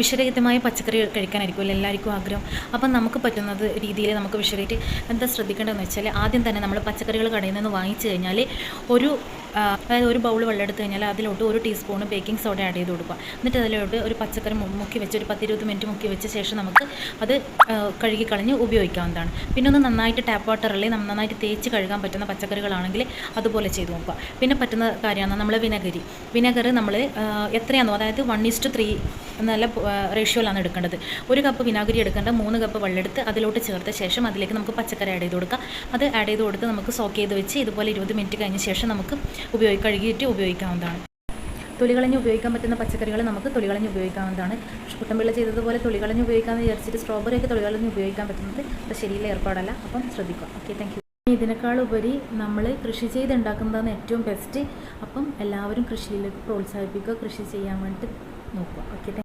വിഷരഹിതമായ പച്ചക്കറി കഴിക്കാനായിരിക്കുമല്ലോ എല്ലാവർക്കും ആഗ്രഹം. അപ്പം നമുക്ക് പറ്റുന്നത് രീതിയിൽ നമുക്ക് വിഷരഹിറ്റ് എന്താ ശ്രദ്ധിക്കേണ്ടതെന്ന് വെച്ചാൽ, ആദ്യം തന്നെ നമ്മൾ പച്ചക്കറികൾ കടയിൽ നിന്ന് വാങ്ങിച്ചു കഴിഞ്ഞാൽ അതായത് ഒരു ബൗൾ വെള്ളം എടുത്തു കഴിഞ്ഞാൽ അതിലോട്ട് 1 ടീസ്പൂൺ ബേക്കിംഗ് സോഡ ആഡ് ചെയ്ത് കൊടുക്കുക. എന്നിട്ട് അതിലോട്ട് ഒരു പച്ചക്കറി മുക്കി വെച്ച് ഒരു 10-20 മിനിറ്റ് മുക്കി വെച്ച ശേഷം നമുക്ക് അത് കഴുകിക്കളഞ്ഞ് ഉപയോഗിക്കാവുന്നതാണ്. പിന്നെ ഒന്ന് നന്നായിട്ട് ടാപ്പ് വാട്ടറിൽ നന്നായിട്ട് തേച്ച് കഴുകാൻ പറ്റുന്ന പച്ചക്കറികളാണെങ്കിൽ അതുപോലെ ചെയ്ത് നോക്കുക. പിന്നെ പറ്റുന്ന കാര്യമാണ് നമ്മൾ വിനെഗർ നമ്മൾ എത്രയാണോ, അതായത് 1:3 നല്ല റേഷ്യോയിലാണ് എടുക്കേണ്ടത്. 1 കപ്പ് വിനാഗിരി എടുക്കേണ്ട 3 കപ്പ് വെള്ളം എടുത്ത് അതിലോട്ട് ചേർത്ത ശേഷം അതിലേക്ക് നമുക്ക് പച്ചക്കറി ആഡ് ചെയ്ത് കൊടുക്കാം. അത് ആഡ് ചെയ്ത് കൊടുത്ത് നമുക്ക് സോക്ക് ചെയ്ത് വെച്ച് ഇതുപോലെ 20 മിനിറ്റ് കഴിഞ്ഞ ശേഷം നമുക്ക് കഴുകിയിട്ട് ഉപയോഗിക്കാവുന്നതാണ്. തൊലികളഞ്ഞ് ഉപയോഗിക്കാൻ പറ്റുന്ന പച്ചക്കറികൾ നമുക്ക് തൊലികളഞ്ഞ് ഉപയോഗിക്കാവുന്നതാണ്. കുട്ടമ്പിള്ള ചെയ്തതുപോലെ തൊലികളഞ്ഞ് ഉപയോഗിക്കാമെന്ന് വിചാരിച്ചിട്ട് സ്ട്രോബെറിയൊക്കെ തൊലികളഞ്ഞ് ഉപയോഗിക്കാൻ പറ്റുന്നത് അത് ശരിയില്ല, ഏർപ്പാടല്ല. അപ്പം ശ്രദ്ധിക്കുക. Okay, thank you. ഇതിനേക്കാളുപരി നമ്മൾ കൃഷി ചെയ്തുണ്ടാക്കുന്നതാണ് ഏറ്റവും ബെസ്റ്റ്. അപ്പം എല്ലാവരും കൃഷിയിലേക്ക് പ്രോത്സാഹിപ്പിക്കുക, കൃഷി ചെയ്യാൻ വേണ്ടിയിട്ട് നോക്കുക. ഓക്കെ.